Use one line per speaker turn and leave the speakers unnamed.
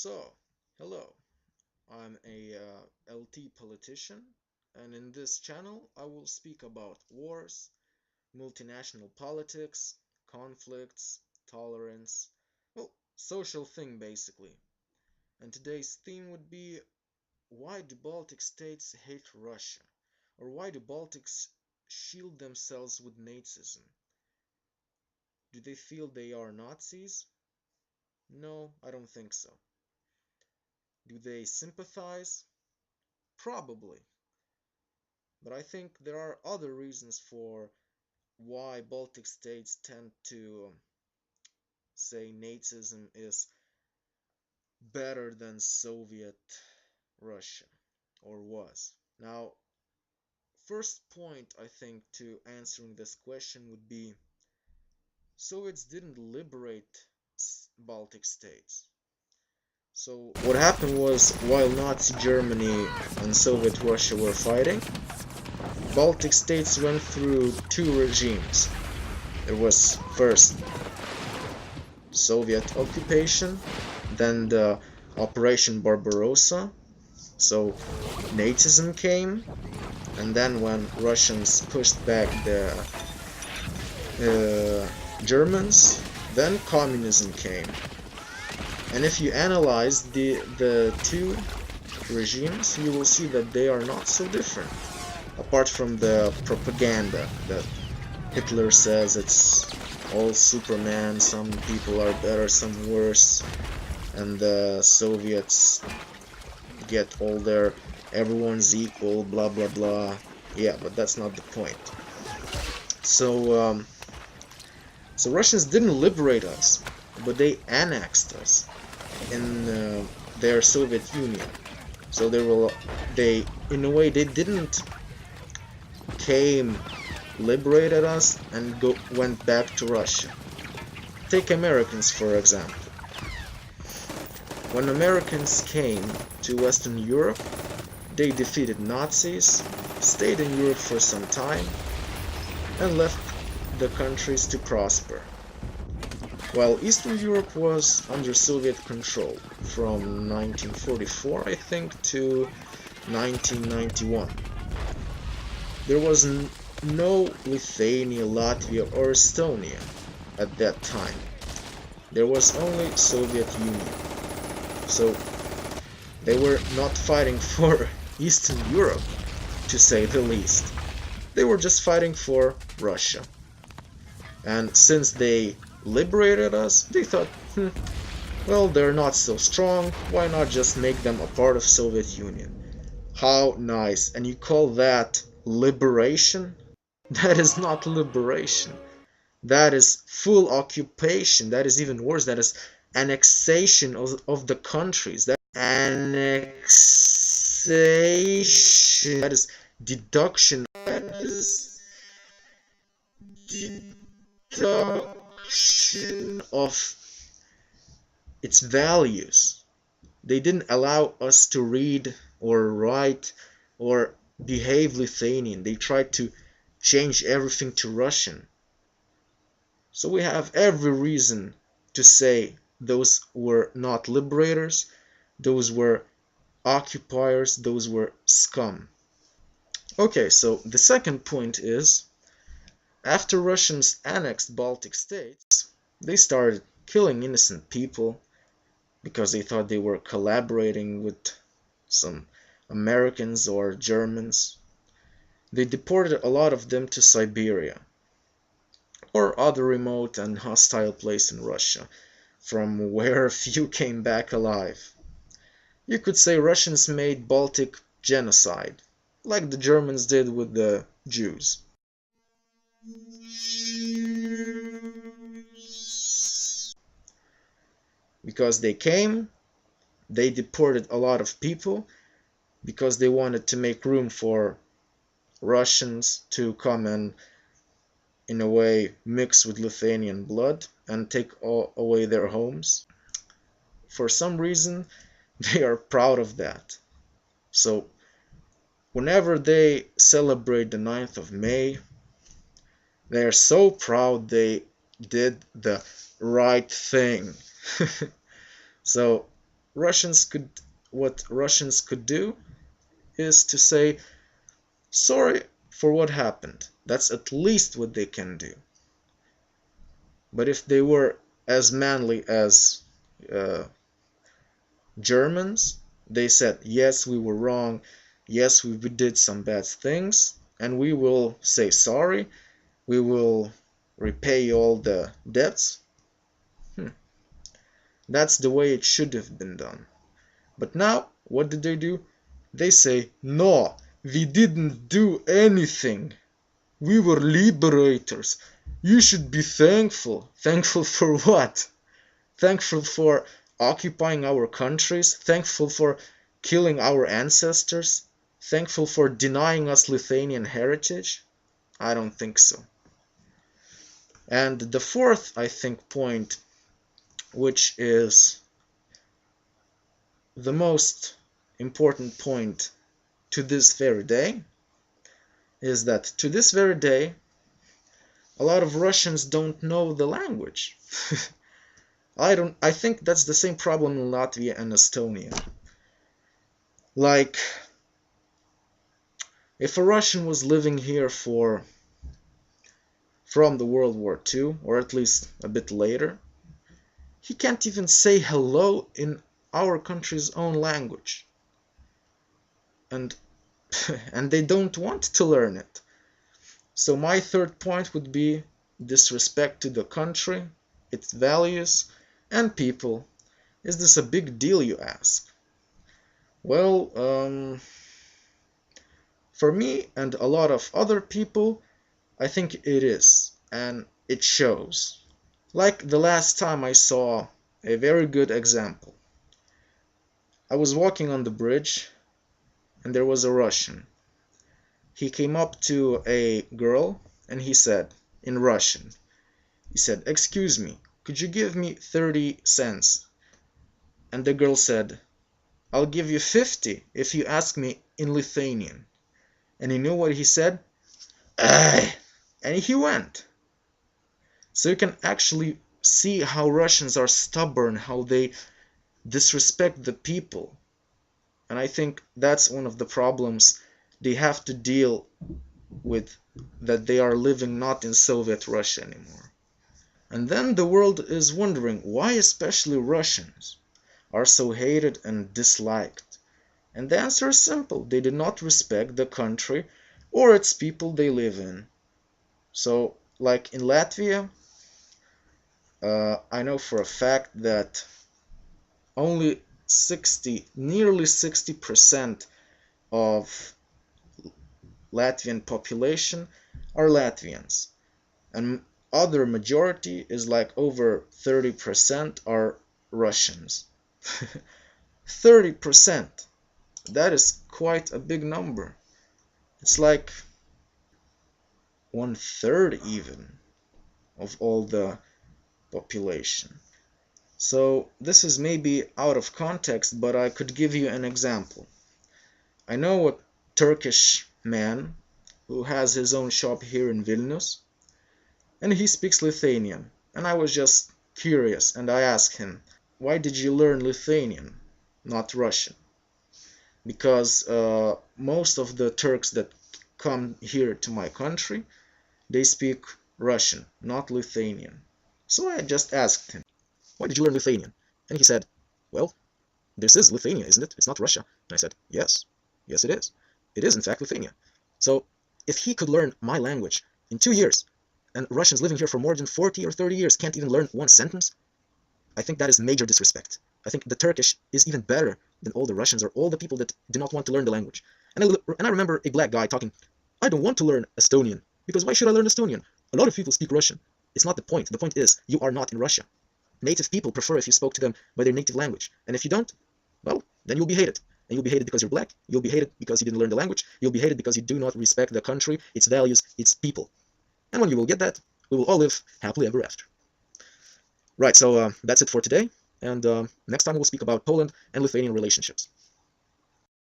So, hello, I'm a LT politician, and in this channel I will speak about wars, multinational politics, conflicts, tolerance, well, social thing basically. And today's theme would be, why do Baltic states hate Russia? Or why do Baltics shield themselves with nacizm? Do they feel they are Nazis? No, I don't think so. Do they sympathize? Probably. But I think there are other reasons for why Baltic states tend to say Nazism is better than Soviet Russia, or was. Now, first point I think to answering this question would be, Soviets didn't liberate Baltic states. So what happened was, while Nazi Germany and Soviet Russia were fighting, Baltic states went through two regimes. It was first Soviet occupation, then the Operation Barbarossa. So Nazism came, and then when Russians pushed back the Germans, then communism came. And if you analyze the two regimes, you will see that they are not so different. Apart from the propaganda that Hitler says it's all Superman, some people are better, some worse, and the Soviets get all their everyone's equal, blah blah blah. Yeah, but that's not the point. So Russians didn't liberate us, but they annexed us in their Soviet Union. So they in a way they didn't came, liberated us, and went back to Russia. Take Americans for example. When Americans came to Western Europe, they defeated Nazis, stayed in Europe for some time, and left the countries to prosper. While Eastern Europe was under Soviet control from 1944, I think, to 1991. There was no Lithuania, Latvia, or Estonia at that time. There was only Soviet Union. So they were not fighting for Eastern Europe, to say the least. They were just fighting for Russia. And since they liberated us, they thought, well, they're not so strong, why not just make them a part of Soviet Union? How nice. And you call that liberation? That is not liberation. That is full occupation. That is even worse. That is annexation of the countries. That annexation. That is deduction. That is deduction of its values. They didn't allow us to read or write or behave Lithuanian. They tried to change everything to Russian. So we have every reason to say those were not liberators, those were occupiers, those were scum. Okay, so the second point is, after Russians annexed Baltic states, they started killing innocent people because they thought they were collaborating with some Americans or Germans. They deported a lot of them to Siberia or other remote and hostile place in Russia, from where few came back alive. You could say Russians made Baltic genocide, like the Germans did with the Jews. Because they came, they deported a lot of people, because they wanted to make room for Russians to come and, in a way, mix with Lithuanian blood and take away their homes. For some reason, they are proud of that. So, whenever they celebrate the 9th of May, they are so proud they did the right thing. So, what Russians could do is to say sorry for what happened. That's at least what they can do. But if they were as manly as uh, Germans, they said, yes, we were wrong, yes, we did some bad things, and we will say sorry, we will repay all the debts. That's the way it should have been done. But now, what did they do? They say, no, we didn't do anything. We were liberators. You should be thankful. Thankful for what? Thankful for occupying our countries? Thankful for killing our ancestors? Thankful for denying us Lithuanian heritage? I don't think so. And the fourth, I think, point, which is the most important point to this very day, is that to this very day, a lot of Russians don't know the language. I think that's the same problem in Latvia and Estonia. Like, if a Russian was living here from the World War II, or at least a bit later, he can't even say hello in our country's own language. And they don't want to learn it. So my third point would be disrespect to the country, its values, and people. Is this a big deal, you ask? Well, for me and a lot of other people, I think it is, and it shows. Like the last time I saw a very good example. I was walking on the bridge, and there was a Russian. He came up to a girl, and he said, in Russian, he said, "Excuse me, could you give me 30 cents?" And the girl said, "I'll give you 50 if you ask me in Lithuanian." And you know what he said? "Aye!" And he went. So you can actually see how Russians are stubborn, how they disrespect the people. And I think that's one of the problems they have to deal with, that they are living not in Soviet Russia anymore. And then the world is wondering why especially Russians are so hated and disliked. And the answer is simple: they do not respect the country or its people they live in. So, like in Latvia, I know for a fact that only nearly 60% of Latvian population are Latvians, and other majority is like over 30% are Russians. 30%. That is quite a big number. It's like 1/3 even of all the population. So this is maybe out of context, but I could give you an example. I know a Turkish man who has his own shop here in Vilnius, and he speaks Lithuanian. And I was just curious, and I asked him, "Why did you learn Lithuanian, not Russian?" Because most of the Turks that come here to my country, they speak Russian, not Lithuanian. So I just asked him, "Why did you learn Lithuanian?" And he said, "Well, this is Lithuania, isn't it? It's not Russia." And I said, "Yes, yes it is. It is in fact Lithuania." So if he could learn my language in 2 years, and Russians living here for more than 40 or 30 years can't even learn one sentence, I think that is major disrespect. I think the Turkish is even better than all the Russians or all the people that do not want to learn the language. And I remember a black guy talking, "I don't want to learn Estonian, because why should I learn Estonian? A lot of people speak Russian." It's not the point. The point is, you are not in Russia. Native people prefer if you spoke to them by their native language. And if you don't, well, then you'll be hated. And you'll be hated because you're black. You'll be hated because you didn't learn the language. You'll be hated because you do not respect the country, its values, its people. And when you will get that, we will all live happily ever after. Right, so that's it for today. And next time we'll speak about Poland and Lithuanian relationships.